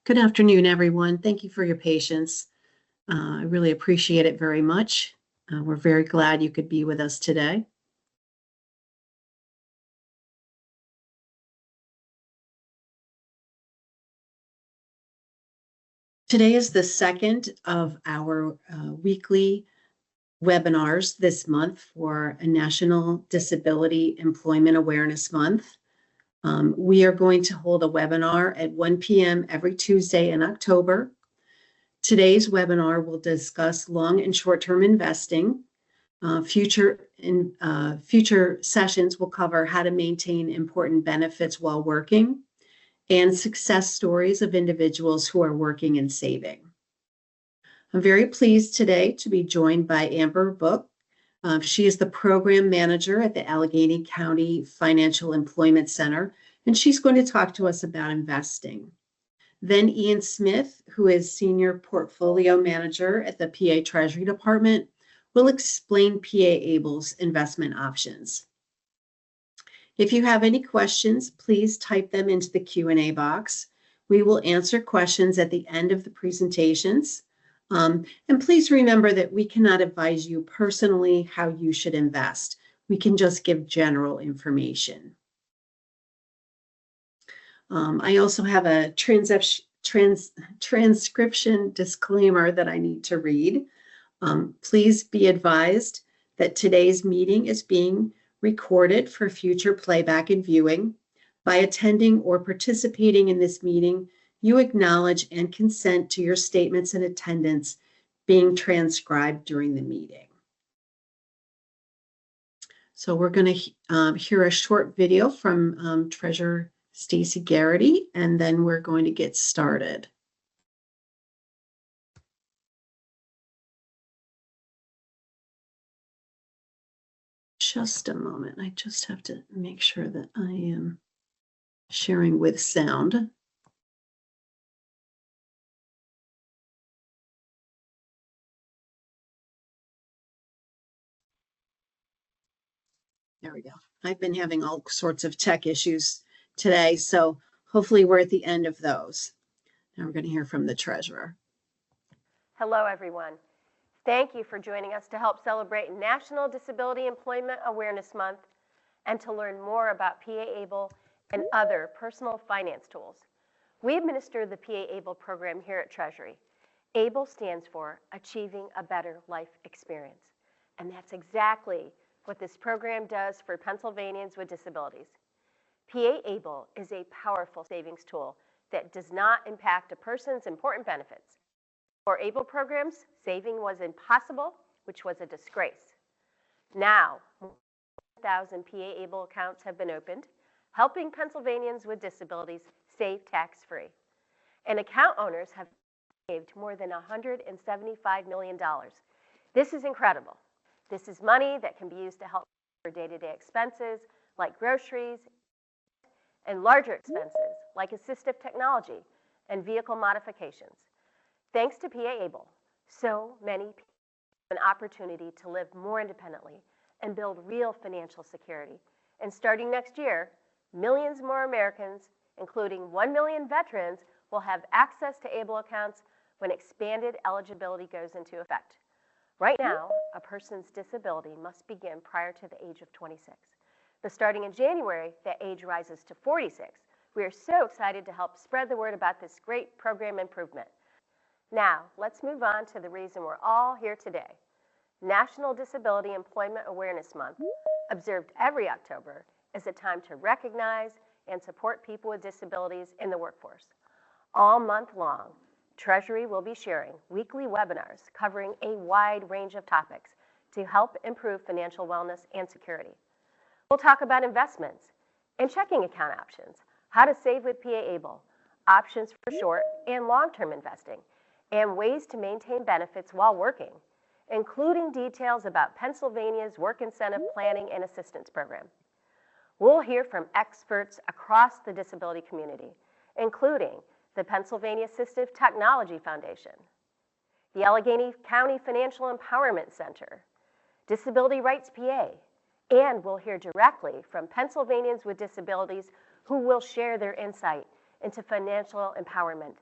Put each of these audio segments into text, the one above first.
Good afternoon, everyone. Thank you for your patience. I really appreciate it very much. We're very glad you could be with us today. Today is the second of our weekly webinars this month for a National Disability Employment Awareness Month. We are going to hold a webinar at 1 p.m. every Tuesday in October. Today's webinar will discuss long and short-term investing. Future sessions will cover how to maintain important benefits while working and success stories of individuals who are working and saving. I'm very pleased today to be joined by Amber Book. She is the program manager at the Allegheny County Financial Employment Center, and she's going to talk to us about investing. Then Ian Smith, who is senior portfolio manager at the PA Treasury Department, will explain PA Able's investment options. If you have any questions, please type them into the Q&A box. We will answer questions at the end of the presentations. And please remember that we cannot advise you personally how you should invest. We can just give general information. I also have a transcription disclaimer that I need to read. Please be advised that today's meeting is being recorded for future playback and viewing. By attending or participating in this meeting, you acknowledge and consent to your statements and attendance being transcribed during the meeting. So we're going to hear a short video from Treasurer Stacey Garrity, and then we're going to get started. Just a moment. I just have to make sure that I am sharing with sound. There we go. I've been having all sorts of tech issues today, so hopefully we're at the end of those. Now we're going to hear from the treasurer. Hello, everyone. Thank you for joining us to help celebrate National Disability Employment Awareness Month and to learn more about PA Able and other personal finance tools. We administer the PA Able program here at Treasury. ABLE stands for Achieving a Better Life Experience, and that's exactly what this program does for Pennsylvanians with disabilities. PA Able is a powerful savings tool that does not impact a person's important benefits. For ABLE programs, saving was impossible, which was a disgrace. Now, 1,000 PA Able accounts have been opened, helping Pennsylvanians with disabilities save tax-free. And account owners have saved more than $175 million. This is incredible. This is money that can be used to help for day-to-day expenses like groceries and larger expenses like assistive technology and vehicle modifications. Thanks to PA Able, so many people have an opportunity to live more independently and build real financial security. And starting next year, millions more Americans, including 1 million veterans, will have access to ABLE accounts when expanded eligibility goes into effect. Right now, a person's disability must begin prior to the age of 26. But starting in January, that age rises to 46. We are so excited to help spread the word about this great program improvement. Now, let's move on to the reason we're all here today. National Disability Employment Awareness Month, observed every October, is a time to recognize and support people with disabilities in the workforce. All month long, Treasury will be sharing weekly webinars covering a wide range of topics to help improve financial wellness and security. We'll talk about investments and checking account options, how to save with PA Able, options for short and long-term investing, and ways to maintain benefits while working, including details about Pennsylvania's Work Incentive Planning and Assistance Program. We'll hear from experts across the disability community, including the Pennsylvania Assistive Technology Foundation, the Allegheny County Financial Empowerment Center, Disability Rights PA, and we'll hear directly from Pennsylvanians with disabilities who will share their insight into financial empowerment.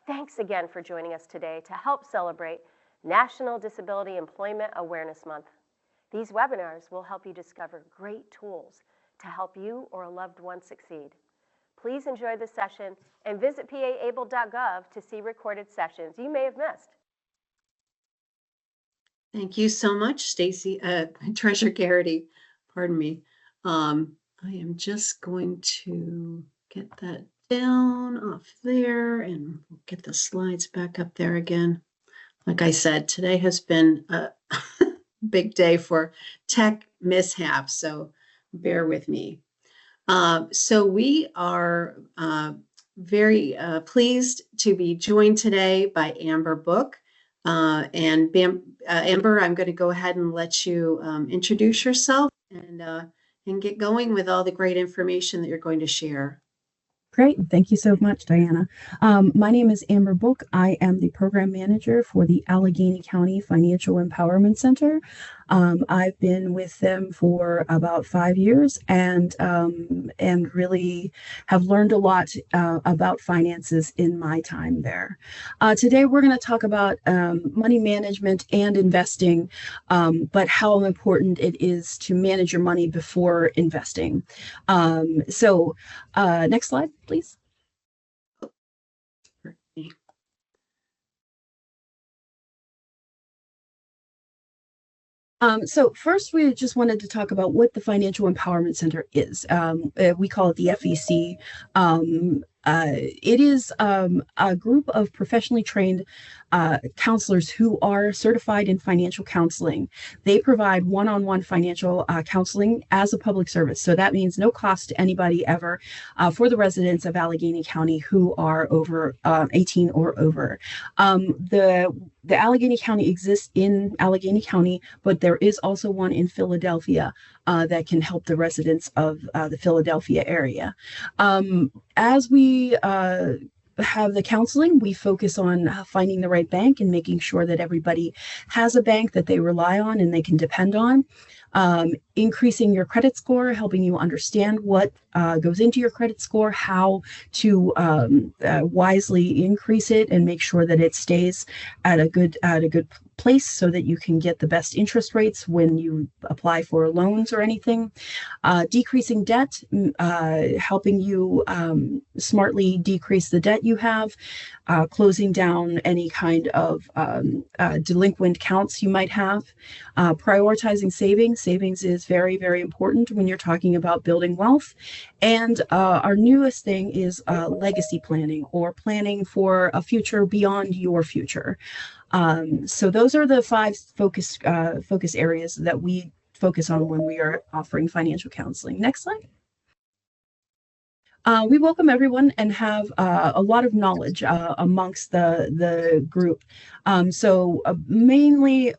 Thanks again for joining us today to help celebrate National Disability Employment Awareness Month. These webinars will help you discover great tools to help you or a loved one succeed. Please enjoy the session and visit paable.gov to see recorded sessions you may have missed. Thank you so much, Stacy, Treasurer Garrity. Pardon me. I am just going to get that down off there and we'll get the slides back up there again. Like I said, today has been a big day for tech mishaps, so bear with me. So we are very pleased to be joined today by Amber Book. And Amber, I'm going to go ahead and let you introduce yourself and get going with all the great information that you're going to share. Great. Thank you so much, Diana. My name is Amber Book. I am the program manager for the Allegheny County Financial Empowerment Center. I've been with them for about 5 years and really have learned a lot about finances in my time there. Today, we're going to talk about money management and investing, but how important it is to manage your money before investing. Next slide, please. So first, we just wanted to talk about what the Financial Empowerment Center is. We call it the FEC. It is a group of professionally trained counselors who are certified in financial counseling. They provide one-on-one financial counseling as a public service. So that means no cost to anybody ever for the residents of Allegheny County who are over 18 or over. The Allegheny County exists in Allegheny County, but there is also one in Philadelphia that can help the residents of the Philadelphia area. As we have the counseling, we focus on finding the right bank and making sure that everybody has a bank that they rely on and they can depend on. Increasing your credit score, helping you understand what goes into your credit score, how to wisely increase it and make sure that it stays at a good place so that you can get the best interest rates when you apply for loans or anything. Decreasing debt, helping you smartly decrease the debt you have, closing down any kind of delinquent accounts you might have. Prioritizing savings. Savings is very, very important when you're talking about building wealth. And our newest thing is legacy planning, or planning for a future beyond your future. So those are the 5 focus areas that we focus on when we are offering financial counseling. Next slide. We welcome everyone and have a lot of knowledge amongst the group. Mainly,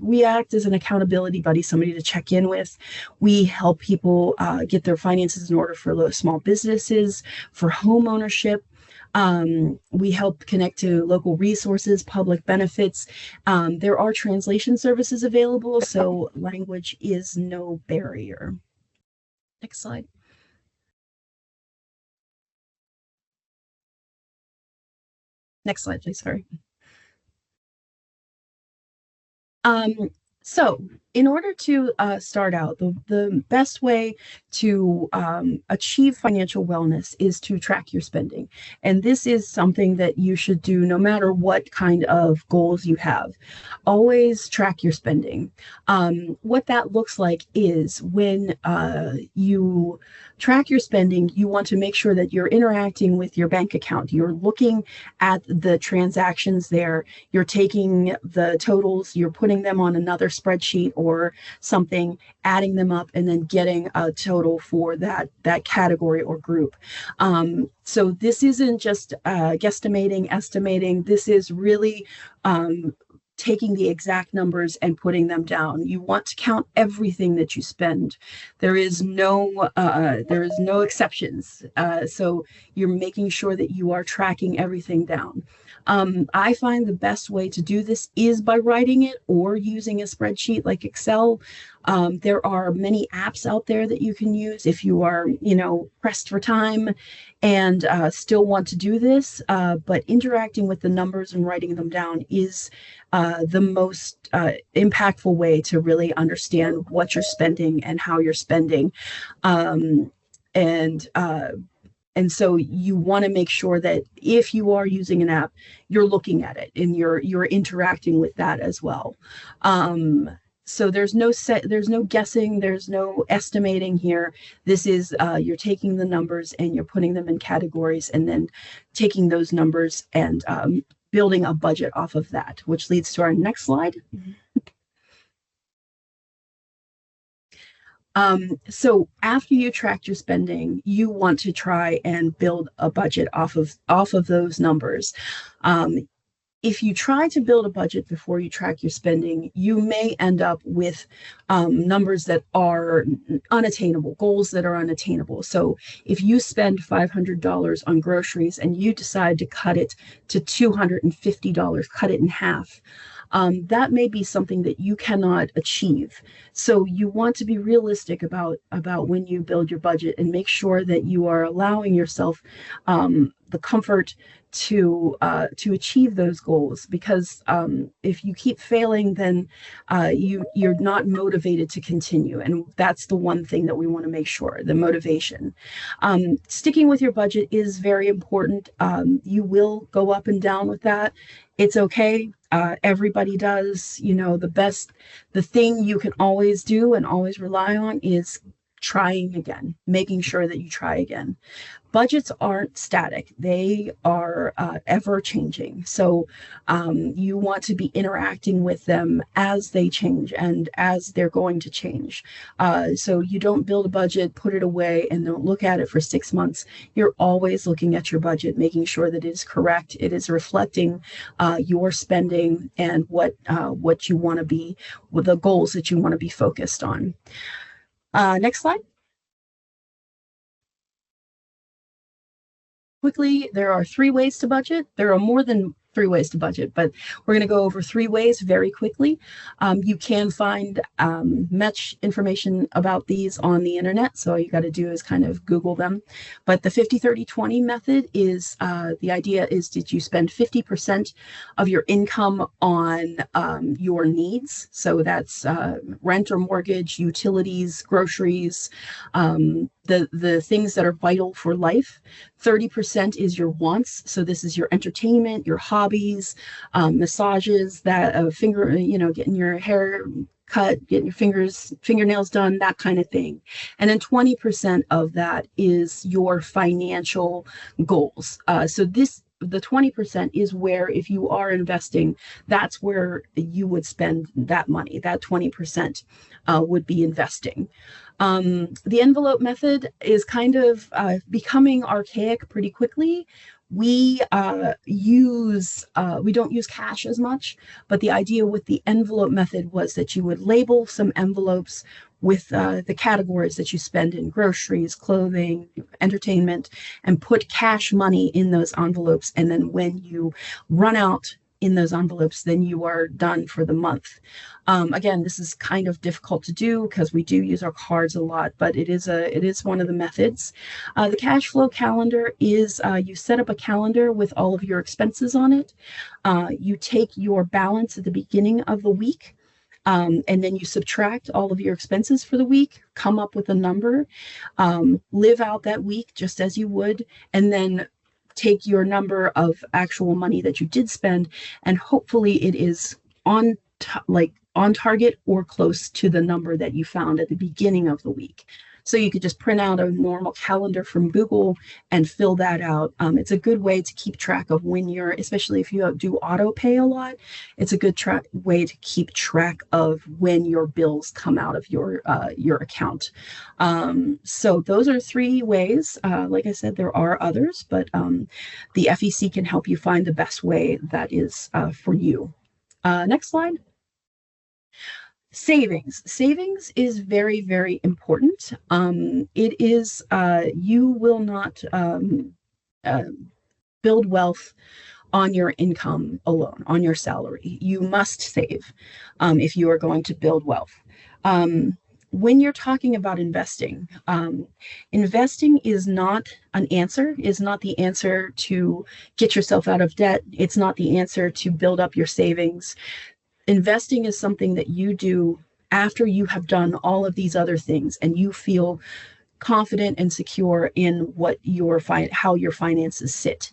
we act as an accountability buddy, somebody to check in with. We help people get their finances in order for small businesses, for home ownership. We help connect to local resources, public benefits. There are translation services available, so language is no barrier. Next slide. Next slide, please. Sorry. So in order to start out, the best way to achieve financial wellness is to track your spending. And this is something that you should do no matter what kind of goals you have. Always track your spending. What that looks like is when you track your spending, you want to make sure that you're interacting with your bank account. You're looking at the transactions there. You're taking the totals, you're putting them on another spreadsheet or something, adding them up, and then getting a total for that category or group. So this isn't just guesstimating, estimating. This is really taking the exact numbers and putting them down. You want to count everything that you spend. There is no exceptions. So you're making sure that you are tracking everything down. I find the best way to do this is by writing it or using a spreadsheet like Excel. There are many apps out there that you can use if you are, pressed for time and still want to do this. But interacting with the numbers and writing them down is the most impactful way to really understand what you're spending and how you're spending. Um, and and so you want to make sure that if you are using an app, you're looking at it and you're interacting with that as well. So there's no guessing, there's no estimating here. This is you're taking the numbers and you're putting them in categories and then taking those numbers and building a budget off of that, which leads to our next slide. So after you track your spending, you want to try and build a budget off of those numbers. If you try to build a budget before you track your spending, you may end up with numbers that are unattainable, goals that are unattainable. So if you spend $500 on groceries and you decide to cut it to $250, cut it in half, that may be something that you cannot achieve. So you want to be realistic about when you build your budget and make sure that you are allowing yourself the comfort to achieve those goals. Because if you keep failing, then you're not motivated to continue, and that's the one thing that we want to make sure, the motivation. Sticking with your budget is very important. You will go up and down with that. It's okay. Everybody does. The thing you can always do and always rely on is trying again, making sure that you try again. Budgets aren't static. They are ever changing. So you want to be interacting with them as they change and as they're going to change. So you don't build a budget, put it away, and don't look at it for 6 months. You're always looking at your budget, making sure that it is correct. It is reflecting your spending and what you want to be, the goals that you want to be focused on. Next slide. Quickly, there are 3 ways to budget. There are more than 3 ways to budget, but we're going to go over 3 ways very quickly. You can find much information about these on the internet, so all you got to do is kind of Google them. But the 50-30-20 method is, the idea is, did you spend 50% of your income on your needs? So that's rent or mortgage, utilities, groceries, the things that are vital for life. 30% is your wants. So this is your entertainment, your hobbies, massages, that getting your hair cut, getting your fingernails done, that kind of thing. And then 20% of that is your financial goals. The 20% is where, if you are investing, that's where you would spend that money. That 20% would be investing. The envelope method is kind of becoming archaic pretty quickly. We don't use cash as much, but the idea with the envelope method was that you would label some envelopes with the categories that you spend in: groceries, clothing, entertainment, and put cash money in those envelopes. And then when you run out in those envelopes, then you are done for the month. Again, this is kind of difficult to do because we do use our cards a lot, but it is one of the methods. The cash flow calendar is you set up a calendar with all of your expenses on it. You take your balance at the beginning of the week, and then you subtract all of your expenses for the week, come up with a number, live out that week just as you would, and then take your number of actual money that you did spend, and hopefully it is on target or close to the number that you found at the beginning of the week. So you could just print out a normal calendar from Google and fill that out. It's a good way to keep track of when especially if you do auto pay a lot, it's a good way to keep track of when your bills come out of your account. So those are 3 ways. Like I said, there are others, but the FEC can help you find the best way that is for you. Next slide. Savings is very, very important. It is, you will not build wealth on your income alone, on your salary. You must save if you are going to build wealth. When you're talking about investing, investing is not an answer, is not the answer to get yourself out of debt. It's not the answer to build up your savings. Investing is something that you do after you have done all of these other things and you feel confident and secure in what how your finances sit.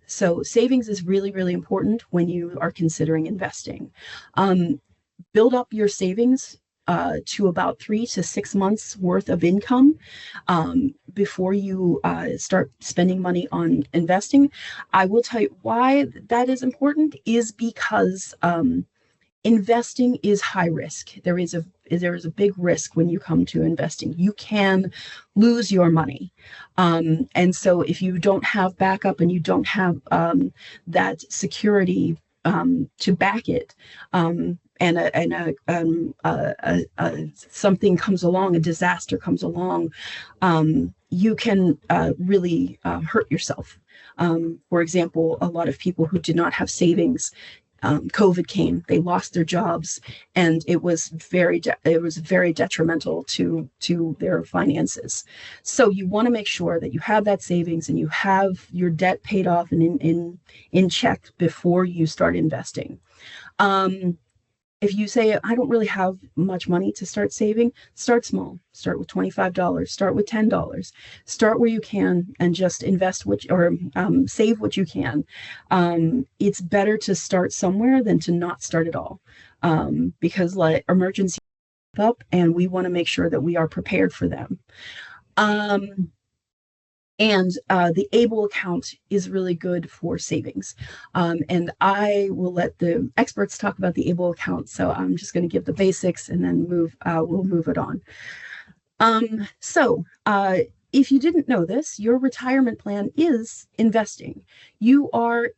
So savings is really, really important when you are considering investing. Build up your savings to about 3 to 6 months worth of income before you start spending money on investing. I will tell you why that is important is because investing is high risk. There is a big risk when you come to investing. You can lose your money. And so if you don't have backup and you don't have that security to back it, something comes along, a disaster comes along, you can really hurt yourself. For example, a lot of people who did not have savings, COVID came, they lost their jobs, and it was very detrimental to their finances. So you want to make sure that you have that savings and you have your debt paid off and in check before you start investing. If you say, I don't really have much money to start saving, start small. Start with $25, start with $10. Start where you can and just invest save what you can. It's better to start somewhere than to not start at all, because like emergencies pop up and we want to make sure that we are prepared for them. And the ABLE account is really good for savings. And I will let the experts talk about the ABLE account. So I'm just going to give the basics and then we'll move it on. If you didn't know this, your retirement plan is investing. You are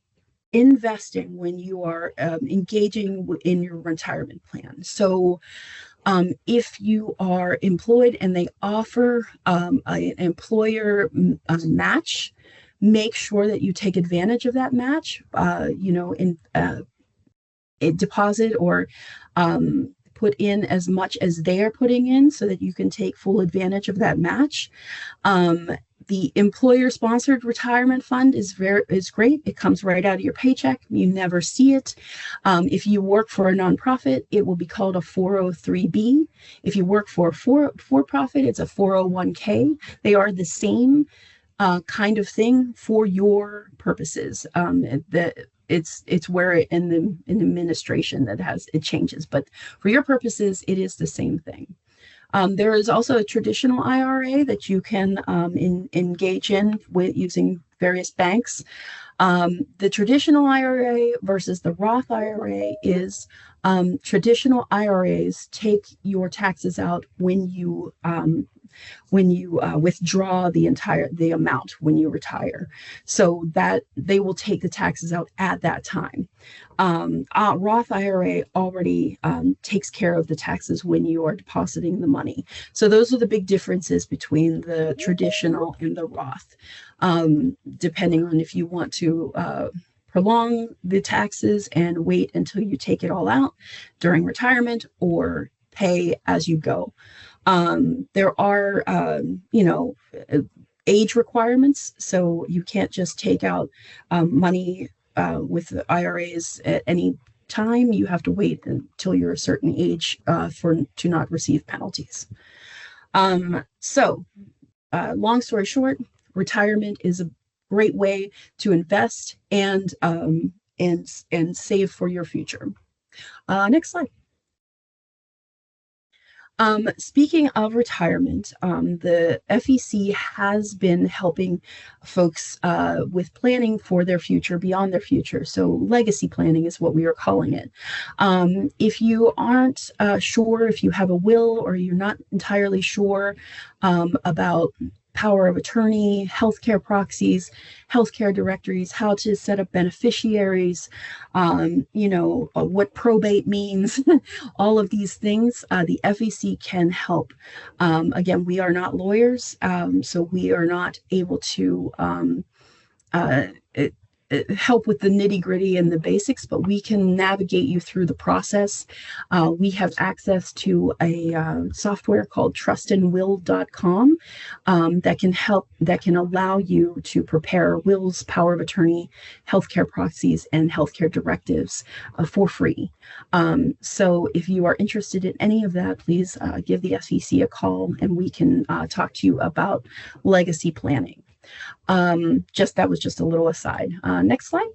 investing when you are engaging in your retirement plan. So if you are employed and they offer an employer match, make sure that you take advantage of that match, in a deposit or put in as much as they are putting in so that you can take full advantage of that match. The employer-sponsored retirement fund is great. It comes right out of your paycheck. You never see it. If you work for a nonprofit, it will be called a 403B. If you work for a for-profit, it's a 401k. They are the same kind of thing for your purposes. It's where in the administration that it changes, but for your purposes, it is the same thing. There is also a traditional IRA that you can engage in with using various banks. The traditional IRA versus the Roth IRA is traditional IRAs take your taxes out when you withdraw the amount when you retire, so that they will take the taxes out at that time. Roth IRA already takes care of the taxes when you are depositing the money. So those are the big differences between the traditional and the Roth, depending on if you want to prolong the taxes and wait until you take it all out during retirement or pay as you go. There are, age requirements, so you can't just take out money with the IRAs at any time. You have to wait until you're a certain age to not receive penalties. Long story short, retirement is a great way to invest and save for your future. Next slide. Speaking of retirement, the FEC has been helping folks with planning for their future, beyond their future. So legacy planning is what we are calling it. If you aren't sure, if you have a will or you're not entirely sure about power of attorney, healthcare proxies, healthcare directories, how to set up beneficiaries, what probate means, all of these things, the FEC can help. Again, we are not lawyers, so we are not able to help with the nitty gritty and the basics, but we can navigate you through the process. We have access to a software called trustandwill.com that can allow you to prepare wills, power of attorney, healthcare proxies, and healthcare directives for free. So if you are interested in any of that, please give the SEC a call and we can talk to you about legacy planning. That was just a little aside. Next slide.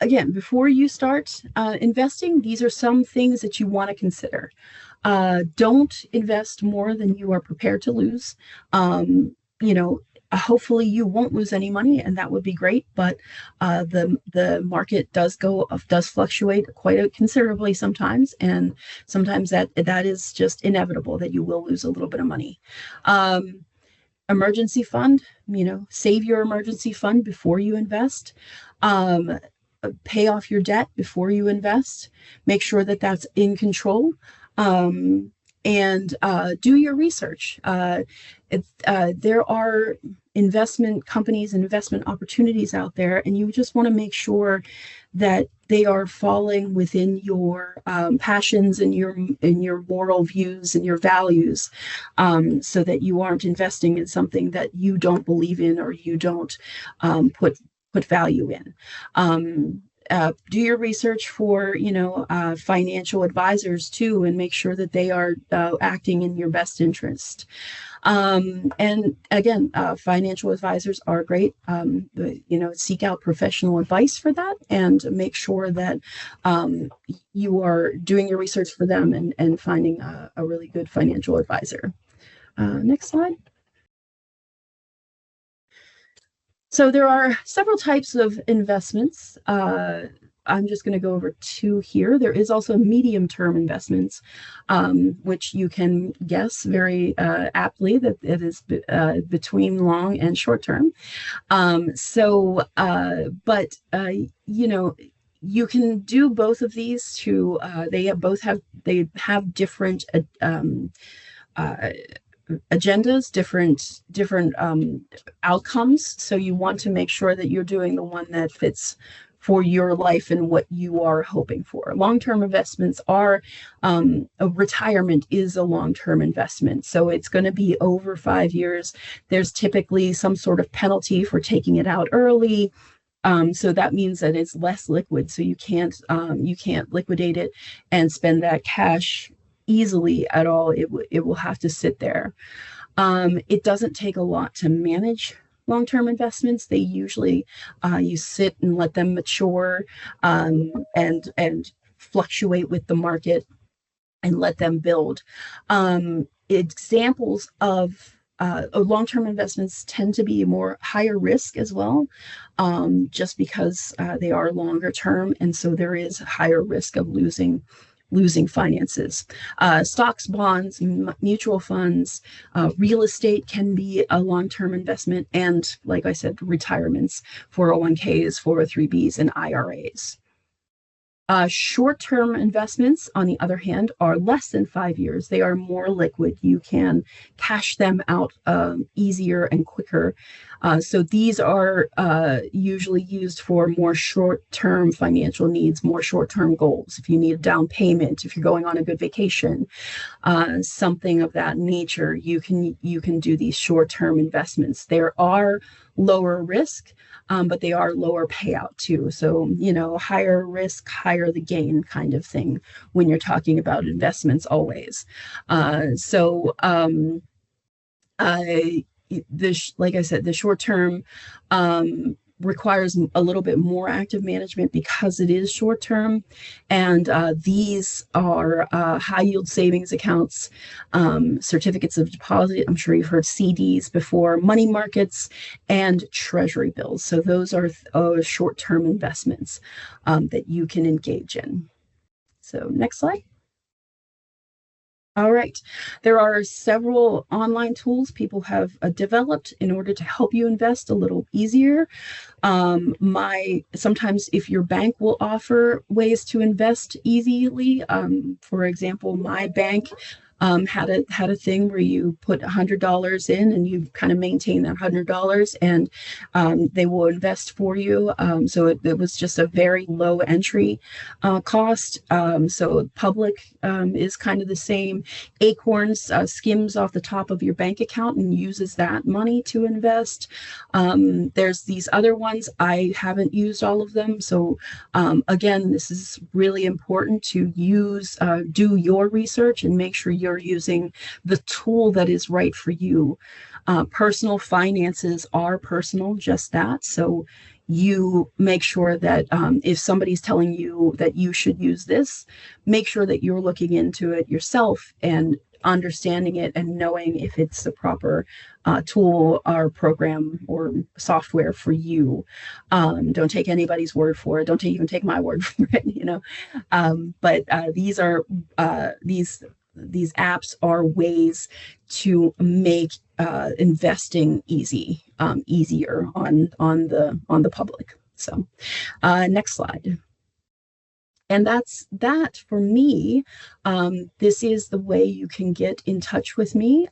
Again, before you start investing, these are some things that you want to consider. Don't invest more than you are prepared to lose. Hopefully you won't lose any money, and that would be great. But the market does fluctuate quite considerably sometimes, and sometimes that is just inevitable that you will lose a little bit of money. Emergency fund, save your emergency fund before you invest. Pay off your debt before you invest. Make sure that that's in control. And do your research. There are investment companies and investment opportunities out there, and you just want to make sure that they are falling within your passions and your moral views and your values, so that you aren't investing in something that you don't believe in or you don't put value in. Do your research for financial advisors too, and make sure that they are acting in your best interest. And again, financial advisors are great. Seek out professional advice for that, and make sure that you are doing your research for them and finding a really good financial advisor. Next slide. So there are several types of investments. I'm just going to go over two here. There is also medium-term investments, which you can guess very aptly that it is between long and short-term. You can do both of these to. They have different agendas, different outcomes. So you want to make sure that you're doing the one that fits for your life and what you are hoping for. Long-term investments are, a retirement is a long-term investment. So it's going to be over 5 years. There's typically some sort of penalty for taking it out early. So that means that it's less liquid. So you can't liquidate it and spend that cash easily at all. It will have to sit there. It doesn't take a lot to manage long-term investments. They usually you sit and let them mature and fluctuate with the market and let them build. Examples of long-term investments tend to be more higher risk as well, just because they are longer term, and so there is higher risk of losing finances. Stocks, bonds, mutual funds, real estate can be a long-term investment, and like I said, retirements, 401ks, 403bs, and IRAs. Short-term investments, on the other hand, are less than 5 years. They are more liquid. You can cash them out easier and quicker. So these are usually used for more short-term financial needs, more short-term goals. If you need a down payment, if you're going on a good vacation, something of that nature, you can do these short-term investments. There are lower risk, but they are lower payout too. So, higher risk, higher the gain kind of thing when you're talking about investments always. Like I said, the short term requires a little bit more active management because it is short term, and these are high yield savings accounts, certificates of deposit. I'm sure you've heard CDs before, money markets, and treasury bills. So those are short term investments that you can engage in. So next slide. All right. There are several online tools people have developed in order to help you invest a little easier. Sometimes if your bank will offer ways to invest easily, for example, my bank had a thing where you put $100 in and you kind of maintain that $100, and they will invest for you. So it was just a very low entry cost. So public is kind of the same. Acorns skims off the top of your bank account and uses that money to invest. There's these other ones. I haven't used all of them. So again, this is really important to do your research and make sure you're using the tool that is right for you. Personal finances are personal, just that. So you make sure that if somebody's telling you that you should use this, make sure that you're looking into it yourself and understanding it and knowing if it's the proper tool or program or software for you. Don't take anybody's word for it. Don't even take my word for it, But these apps are ways to make investing easier on the public. So next slide. And that's that for me. This is the way you can get in touch with me,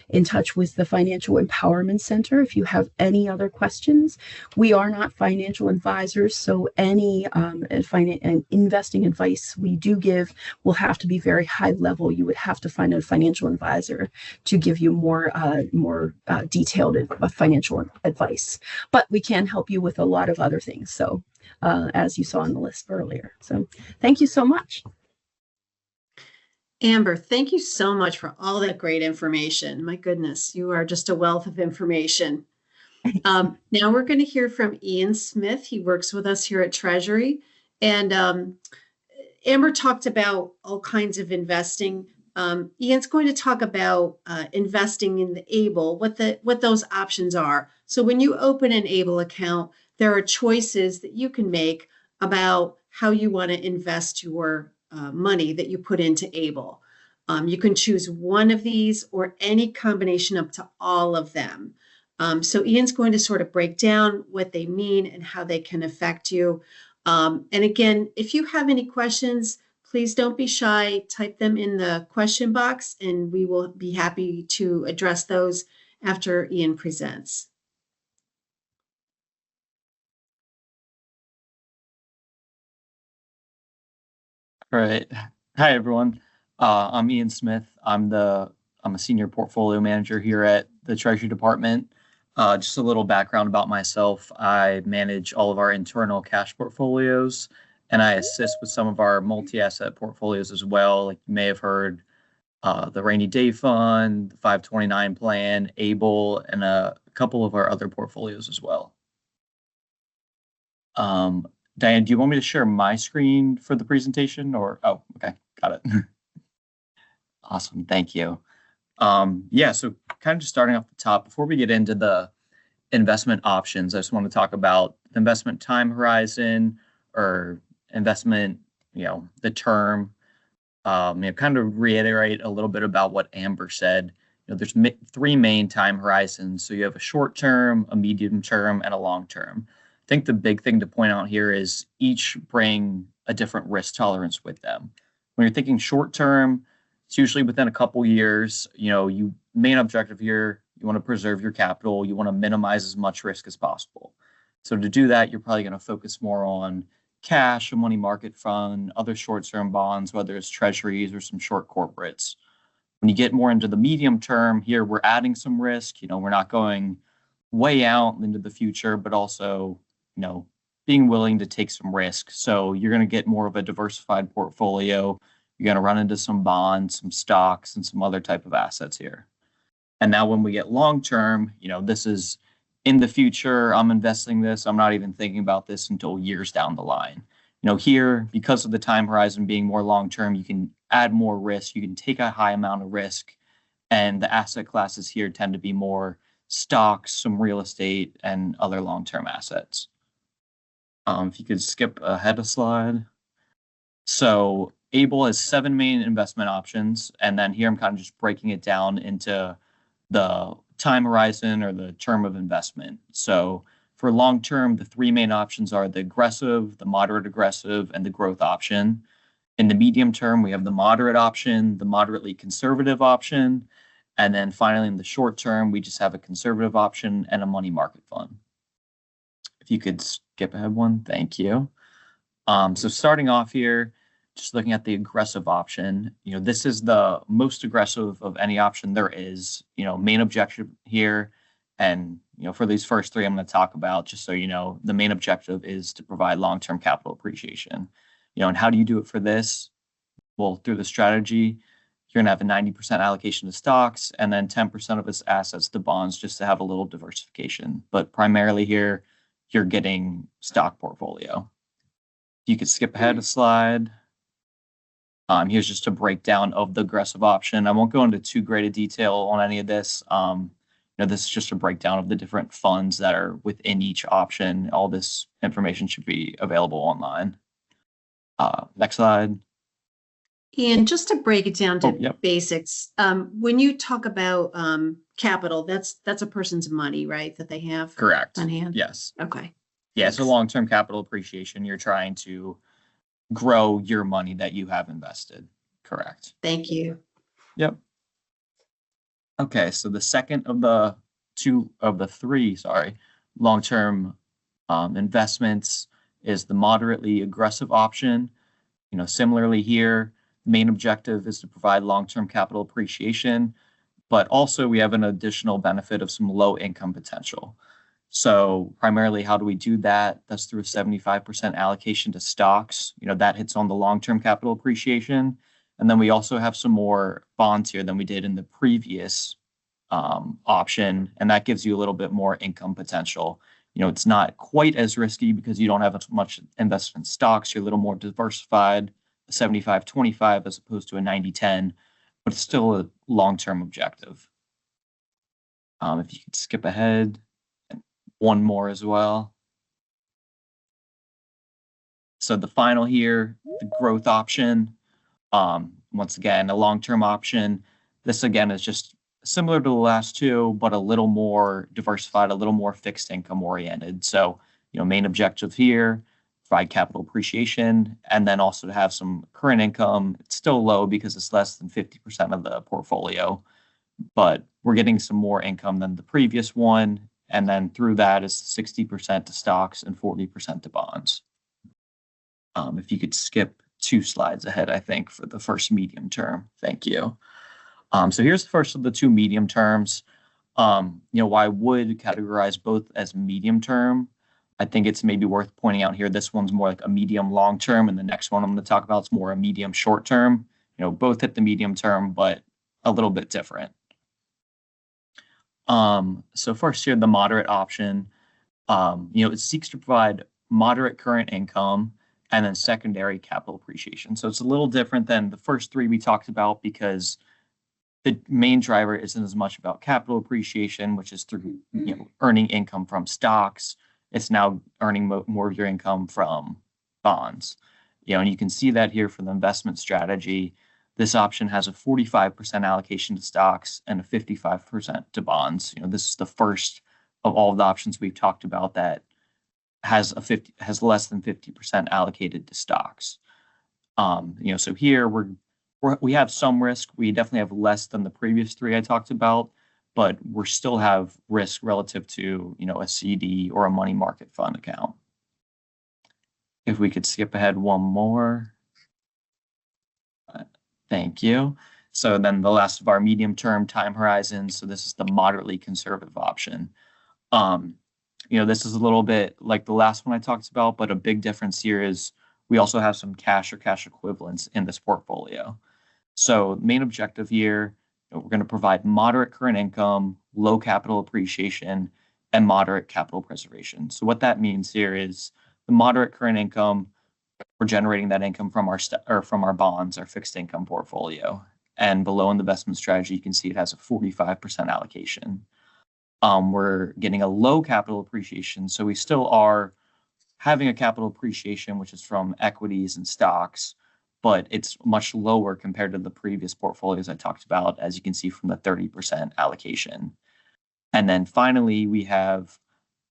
in touch with the Financial Empowerment Center. If you have any other questions, we are not financial advisors, so any investing advice we do give will have to be very high level. You would have to find a financial advisor to give you more detailed financial advice. But we can help you with a lot of other things. So as you saw on the list earlier. So thank you so much. Amber, thank you so much for all that great information. My goodness, you are just a wealth of information. Now we're going to hear from Ian Smith. He works with us here at Treasury. And Amber talked about all kinds of investing. Ian's going to talk about investing in the ABLE, what those options are. So when you open an ABLE account, there are choices that you can make about how you want to invest your money that you put into ABLE. You can choose one of these or any combination up to all of them. So Ian's going to sort of break down what they mean and how they can affect you. And again, if you have any questions, please don't be shy. Type them in the question box and we will be happy to address those after Ian presents. All right. Hi, everyone. I'm Ian Smith. I'm a senior portfolio manager here at the Treasury Department. Just a little background about myself. I manage all of our internal cash portfolios, and I assist with some of our multi-asset portfolios as well. Like you may have heard, the Rainy Day Fund, the 529 Plan, ABLE, and a couple of our other portfolios as well. Diane, do you want me to share my screen for the presentation or? Oh, okay, got it. Awesome, thank you. Yeah, so kind of just starting off the top, before we get into the investment options, I just want to talk about the investment time horizon or investment, the term. Kind of reiterate a little bit about what Amber said. There's three main time horizons. So you have a short term, a medium term, and a long term. I think the big thing to point out here is each bring a different risk tolerance with them. When you're thinking short term, it's usually within a couple years. You main objective here, you want to preserve your capital, you want to minimize as much risk as possible. So to do that, you're probably going to focus more on cash, a money market fund, other short-term bonds, whether it's treasuries or some short corporates. When you get more into the medium term, here we're adding some risk. We're not going way out into the future, but also being willing to take some risk. So you're going to get more of a diversified portfolio. You're going to run into some bonds, some stocks, and some other type of assets here. And now when we get long term, this is in the future. I'm investing this. I'm not even thinking about this until years down the line. Here, because of the time horizon being more long term, you can add more risk. You can take a high amount of risk. And the asset classes here tend to be more stocks, some real estate, and other long term assets. If you could skip ahead a slide. So ABLE has 7 main investment options. And then here I'm kind of just breaking it down into the time horizon or the term of investment. So for long term, the 3 main options are the aggressive, the moderate aggressive, and the growth option. In the medium term, we have the moderate option, the moderately conservative option, and then finally in the short term, we just have a conservative option and a money market fund. If you could skip ahead one, thank you. So starting off here, just looking at the aggressive option, this is the most aggressive of any option there is. Main objective here, and for these first three I'm going to talk about, just so you know, the main objective is to provide long-term capital appreciation. And how do you do it for this? Well, through the strategy, you're going to have a 90% allocation to stocks and then 10% of its assets to bonds, just to have a little diversification. But primarily here, you're getting stock portfolio. You could skip ahead a slide. Here's just a breakdown of the aggressive option. I won't go into too great a detail on any of this. This is just a breakdown of the different funds that are within each option. All this information should be available online. Next slide. And just to break it down to Yep. basics, when you talk about capital, that's a person's money, right? That they have Correct. on hand. Yes. Okay. Yeah, so long-term capital appreciation, you're trying to grow your money that you have invested. Correct. Thank you. Yep. Okay, so the second of the three, long-term investments is the moderately aggressive option. Similarly here, main objective is to provide long-term capital appreciation, but also we have an additional benefit of some low income potential. So primarily, how do we do that? That's through a 75% allocation to stocks. That hits on the long-term capital appreciation. And then we also have some more bonds here than we did in the previous option. And that gives you a little bit more income potential. It's not quite as risky because you don't have as much invested in stocks. You're a little more diversified, a 75-25 as opposed to a 90-10, but it's still a long-term objective. If you could skip ahead. One more as well. So the final here, the growth option. Once again, a long-term option. This again is just similar to the last two, but a little more diversified, a little more fixed income oriented. So, main objective here, provide capital appreciation, and then also to have some current income. It's still low because it's less than 50% of the portfolio, but we're getting some more income than the previous one. And then through that is 60% to stocks and 40% to bonds. If you could skip 2 slides ahead, I think, for the first medium term. Thank you. So here's the first of the 2 medium terms. Why I would categorize both as medium term. I think it's maybe worth pointing out here, this one's more like a medium long term, and the next one I'm going to talk about is more a medium short term. Both hit the medium term, but a little bit different. So first here, the moderate option, it seeks to provide moderate current income and then secondary capital appreciation. So it's a little different than the first 3 we talked about because the main driver isn't as much about capital appreciation, which is through earning income from stocks. It's now earning more of your income from bonds. And you can see that here for the investment strategy. This option has a 45% allocation to stocks and a 55% to bonds. This is the first of all of the options we've talked about that has less than 50% allocated to stocks. So here we have some risk. We definitely have less than the previous 3 I talked about, but we still have risk relative to a CD or a money market fund account. If we could skip ahead one more. Thank you. So then the last of our medium-term time horizons. So this is the moderately conservative option. This is a little bit like the last one I talked about, but a big difference here is we also have some cash or cash equivalents in this portfolio. So main objective here, we're going to provide moderate current income, low capital appreciation, and moderate capital preservation. So what that means here is the moderate current income, we're generating that income from our bonds, our fixed income portfolio. And below in the investment strategy, you can see it has a 45% allocation. We're getting a low capital appreciation. So we still are having a capital appreciation, which is from equities and stocks, but it's much lower compared to the previous portfolios I talked about, as you can see from the 30% allocation. And then finally, we have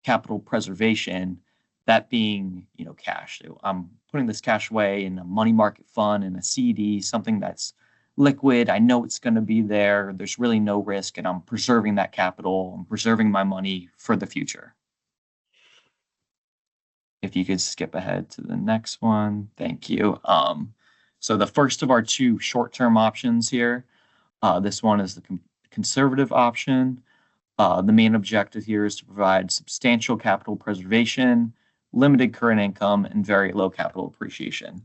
capital preservation. that being, cash. So I'm putting this cash away in a money market fund, in a CD, something that's liquid. I know it's going to be there. There's really no risk, and I'm preserving that capital. I'm preserving my money for the future. If you could skip ahead to the next one. Thank you. So the first of our two short-term options here, this one is the conservative option. The main objective here is to provide substantial capital preservation, limited current income, and very low capital appreciation.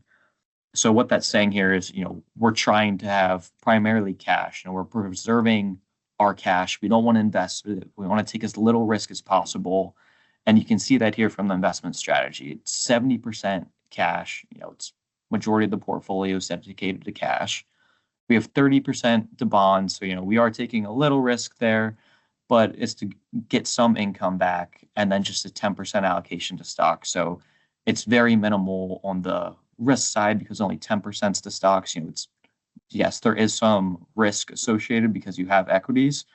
So what that's saying here is, we're trying to have primarily cash, and we're preserving our cash. We don't want to invest it. We want to take as little risk as possible. And you can see that here from the investment strategy. It's 70% cash. It's majority of the portfolio is dedicated to cash. We have 30% to bonds. So, we are taking a little risk there, but it's to get some income back, and then just a 10% allocation to stocks. So it's very minimal on the risk side because only 10% is to stocks. Yes, there is some risk associated because you have equities,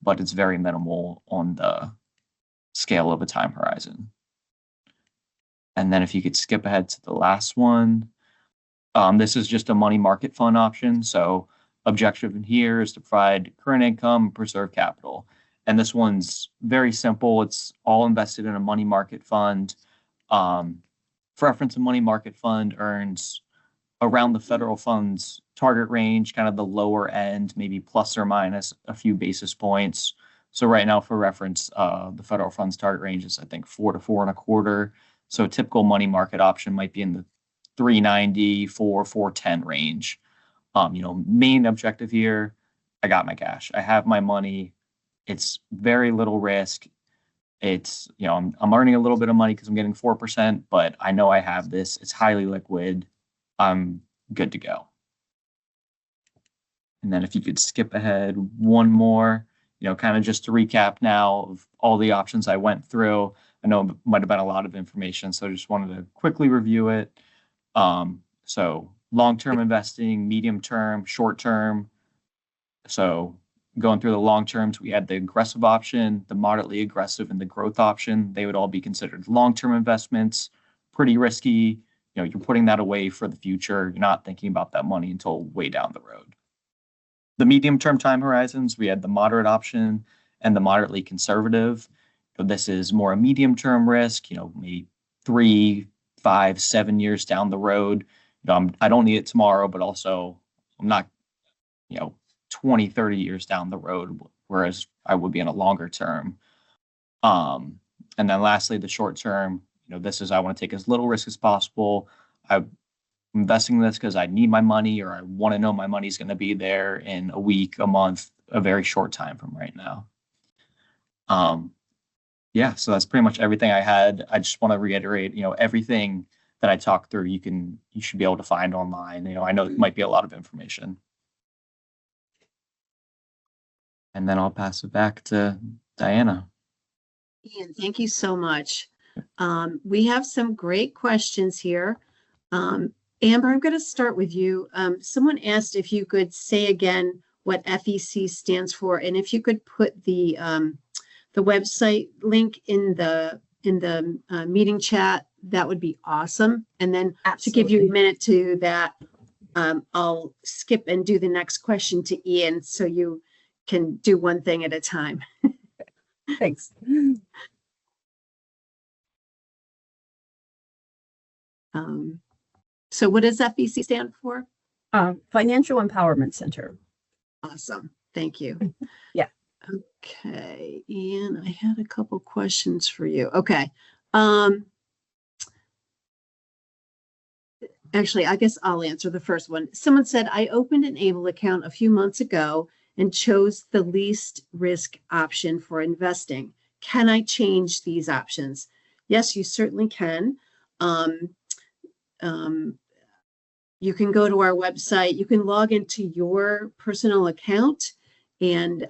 but it's very minimal on the scale of a time horizon. And then if you could skip ahead to the last one, this is just a money market fund option. So objective in here is to provide current income, preserve capital. And this one's very simple. It's all invested in a money market fund. For reference, a money market fund earns around the federal fund's target range, kind of the lower end, maybe plus or minus a few basis points. So right now, for reference, the federal fund's target range is, I think, 4 to 4.25. So a typical money market option might be in the 390, 410 range. Main objective here, I got my cash. I have my money. It's very little risk. It's, I'm earning a little bit of money because I'm getting 4%, but I know I have this. It's highly liquid. I'm good to go. And then if you could skip ahead one more, kind of just to recap now of all the options I went through. I know it might have been a lot of information, so I just wanted to quickly review it. So long-term investing, medium-term, short-term. So going through the long terms, we had the aggressive option, the moderately aggressive, and the growth option. They would all be considered long-term investments, pretty risky. You're putting that away for the future. You're not thinking about that money until way down the road. The medium-term time horizons, we had the moderate option and the moderately conservative. So this is more a medium-term risk, maybe 3, 5, 7 years down the road. I don't need it tomorrow, but also I'm not, 20, 30 years down the road, whereas I would be in a longer term. And then lastly, the short term, this is, I want to take as little risk as possible. I'm investing in this because I need my money, or I want to know my money is going to be there in a week, a month, a very short time from right now. Yeah, so that's pretty much everything I had. I just want to reiterate, everything that I talked through, you should be able to find online. I know it might be a lot of information. And then I'll pass it back to Diana. Ian, thank you so much. We have some great questions here. Amber, I'm going to start with you. Someone asked if you could say again what FEC stands for, and if you could put the website link in the meeting chat, that would be awesome. And then to give you a minute to that, I'll skip and do the next question to Ian, so you can do one thing at a time. Thanks. So what does FEC stand for? Financial Empowerment Center. Awesome. Thank you. Yeah. Okay. Ian, I had a couple questions for you. Okay. Actually, I guess I'll answer the first one. Someone said, I opened an ABLE account a few months ago and chose the least risk option for investing. Can I change these options? Yes, you certainly can. You can go to our website. You can log into your personal account, and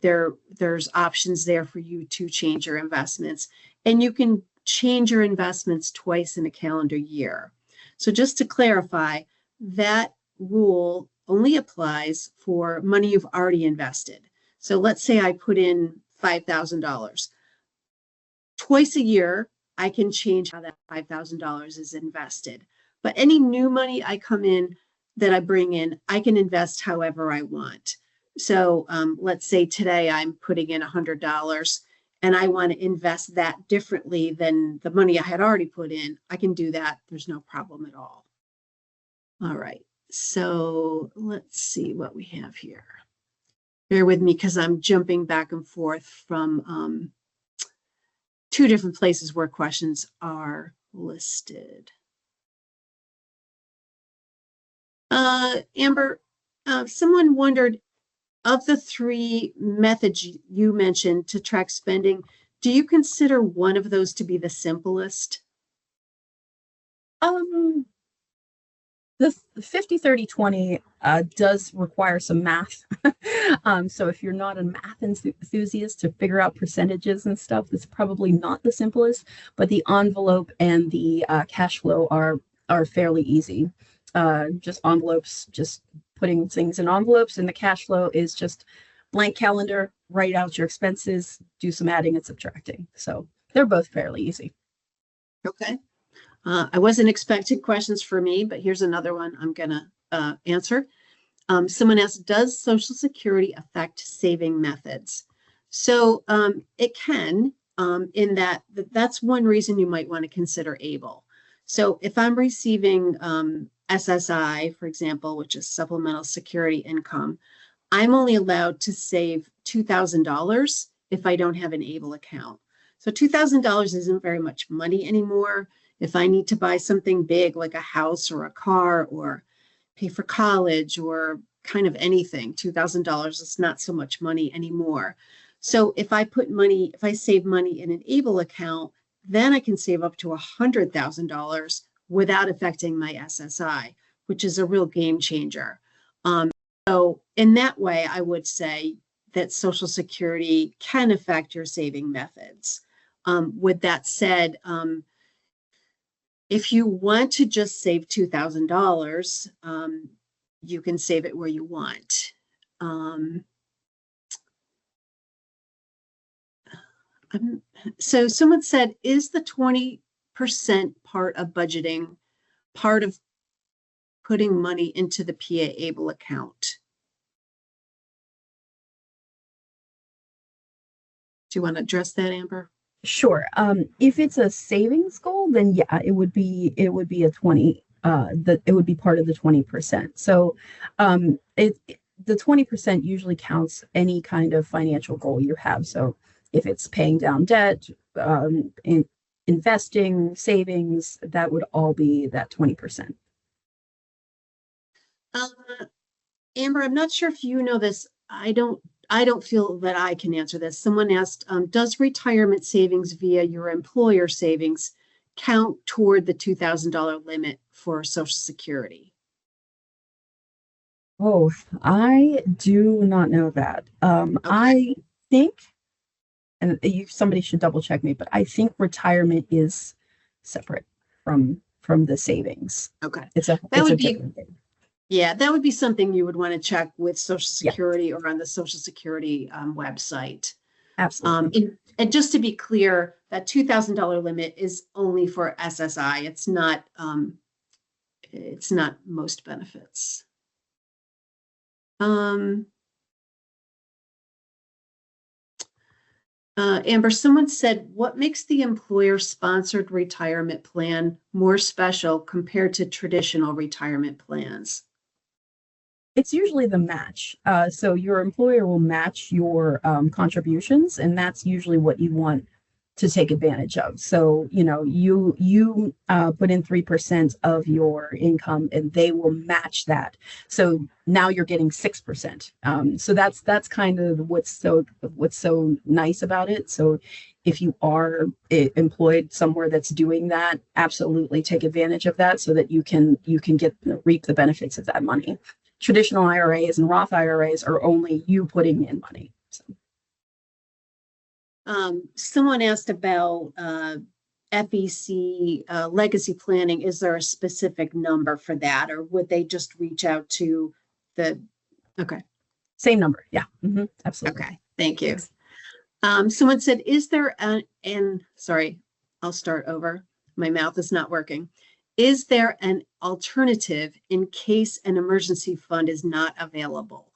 there's options there for you to change your investments. And you can change your investments twice in a calendar year. So just to clarify, that rule only applies for money you've already invested. So let's say I put in $5,000. Twice a year, I can change how that $5,000 is invested. But any new money I come in that I bring in, I can invest however I want. So let's say today I'm putting in $100 and I want to invest that differently than the money I had already put in. I can do that. There's no problem at all. All right. So let's see what we have here. Bear with me because I'm jumping back and forth from two different places where questions are listed. Amber, someone wondered, of the three methods you mentioned to track spending, do you consider one of those to be the simplest? The 50-30-20 does require some math. So if you're not a math enthusiast to figure out percentages and stuff, that's probably not the simplest, but the envelope and the cash flow are fairly easy. Just envelopes, just putting things in envelopes, and the cash flow is just blank calendar, write out your expenses, do some adding and subtracting. So they're both fairly easy. Okay. I wasn't expecting questions for me, but here's another one I'm going to answer. Someone asked, does Social Security affect saving methods? So it can, in that's one reason you might want to consider ABLE. So if I'm receiving SSI, for example, which is supplemental security income, I'm only allowed to save $2,000 if I don't have an ABLE account. So $2,000 isn't very much money anymore. If I need to buy something big like a house or a car or pay for college or kind of anything, $2,000 is not so much money anymore. So if I save money in an ABLE account, then I can save up to $100,000 without affecting my SSI, which is a real game changer. So in that way, I would say that Social Security can affect your saving methods. With that said, if you want to just save $2,000, you can save it where you want. So someone said, is the 20% part of budgeting part of putting money into the PA ABLE account? Do you want to address that, Amber? Sure. If it's a savings goal, then yeah, it would be a 20. It would be part of the 20%. So, the 20% usually counts any kind of financial goal you have. So, if it's paying down debt, investing, savings, that would all be that 20%. Amber, I'm not sure if you know this. I don't feel that I can answer this. Someone asked, does retirement savings via your employer savings count toward the $2,000 limit for Social Security? Oh, I do not know that. Okay. I think, and somebody should double check me, but I think retirement is separate from the savings. Okay. It's a different thing. Yeah, that would be something you would want to check with Social Security or on the Social Security website. Absolutely. And just to be clear, that $2,000 limit is only for SSI. It's not most benefits. Amber, someone said, what makes the employer-sponsored retirement plan more special compared to traditional retirement plans? It's usually the match. So your employer will match your contributions, and that's usually what you want to take advantage of. So, you put in 3% of your income, and they will match that. So now you're getting 6%. So that's kind of what's so nice about it. So if you are employed somewhere that's doing that, absolutely take advantage of that so that you can reap the benefits of that money. Traditional IRAs and Roth IRAs are only you putting in money. So. Someone asked about FEC legacy planning. Is there a specific number for that, or would they just reach out to the? Okay. Same number. Yeah. Absolutely. Okay. Thank you. Someone said, is there I'll start over. My mouth is not working. Is there an alternative in case an emergency fund is not available?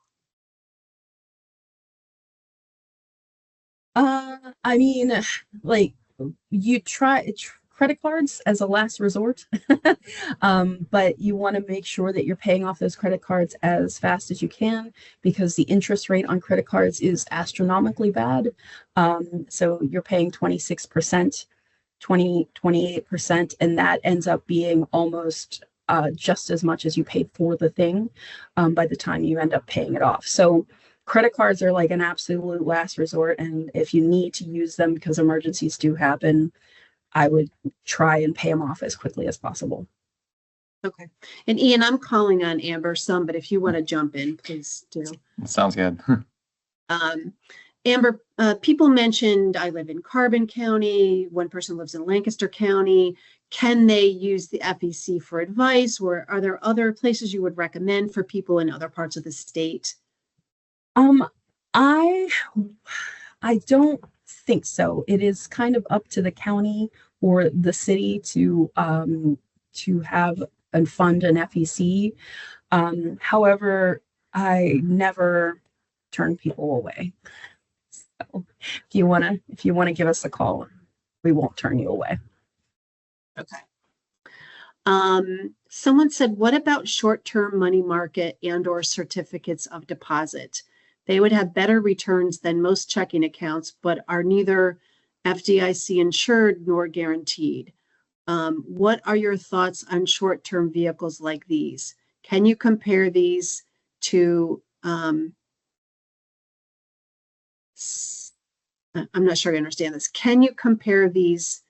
I mean, like you try credit cards as a last resort, but you want to make sure that you're paying off those credit cards as fast as you can because the interest rate on credit cards is astronomically bad. So you're paying 26%, 28%, and that ends up being almost just as much as you paid for the thing by the time you end up paying it off. So credit cards are like an absolute last resort. And if you need to use them because emergencies do happen, I would try and pay them off as quickly as possible. Okay. And Ian, I'm calling on Amber some, but if you want to jump in, please do. Sounds good. Amber, people mentioned I live in Carbon County. One person lives in Lancaster County. Can they use the FEC for advice, or are there other places you would recommend for people in other parts of the state? I I don't think so. It is kind of up to the county or the city to have and fund an FEC. However, I never turn people away. So if you wanna give us a call, we won't turn you away. Okay. Someone said, what about short-term money market and/or certificates of deposit? They would have better returns than most checking accounts, but are neither FDIC insured nor guaranteed. What are your thoughts on short-term vehicles like these? Can you compare these to, I'm not sure I understand this. Can you compare these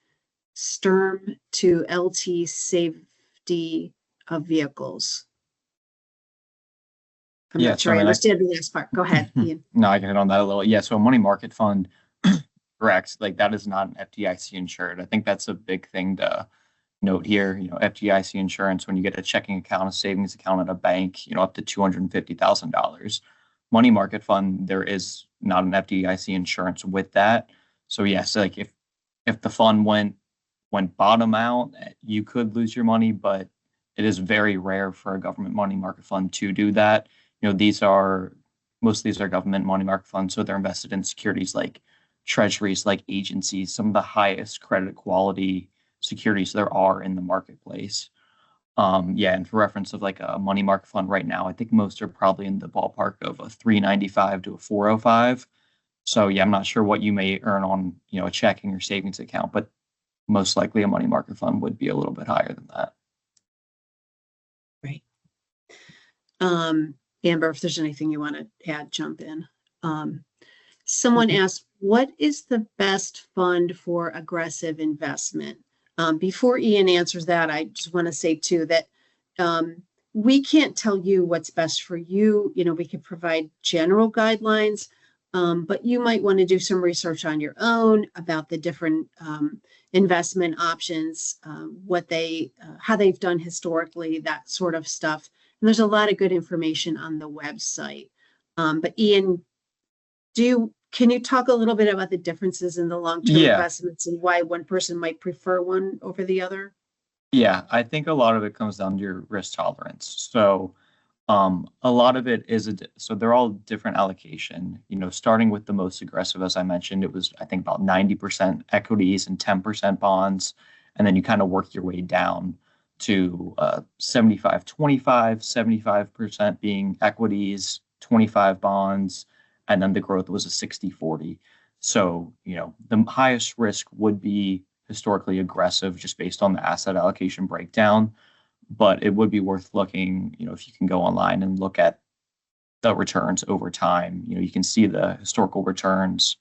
STRM to LT safety of vehicles? I'm not sure I understand the last part. Go ahead, Ian. No, I can hit on that a little. Yeah, so a money market fund, correct. Like that is not an FDIC insured. I think that's a big thing to note here. FDIC insurance, when you get a checking account, a savings account at a bank, up to $250,000. Money market fund, there is not an FDIC insurance with that. So yes, like if the fund went bottom out, you could lose your money, but it is very rare for a government money market fund to do that. Most of these are government money market funds, so they're invested in securities like treasuries, like agencies, some of the highest credit quality securities there are in the marketplace. And for reference of like a money market fund right now, I think most are probably in the ballpark of a 395 to a 405. So yeah, I'm not sure what you may earn on, a checking or savings account, but most likely a money market fund would be a little bit higher than that. Right. Amber, if there's anything you want to add, jump in. Someone asked, what is the best fund for aggressive investment? Before Ian answers that, I just want to say too that we can't tell you what's best for you. We could provide general guidelines, but you might want to do some research on your own about the different investment options, how they've done historically, that sort of stuff. And there's a lot of good information on the website. But Ian, can you talk a little bit about the differences in the long-term investments and why one person might prefer one over the other? Yeah, I think a lot of it comes down to your risk tolerance. So a lot of it is, so they're all different allocation, starting with the most aggressive, as I mentioned, it was, I think about 90% equities and 10% bonds. And then you kind of work your way down to 75, 25, 75% being equities, 25 bonds, and then the growth was a 60-40. So, the highest risk would be historically aggressive just based on the asset allocation breakdown. But it would be worth looking, if you can go online and look at the returns over time, you can see the historical returns.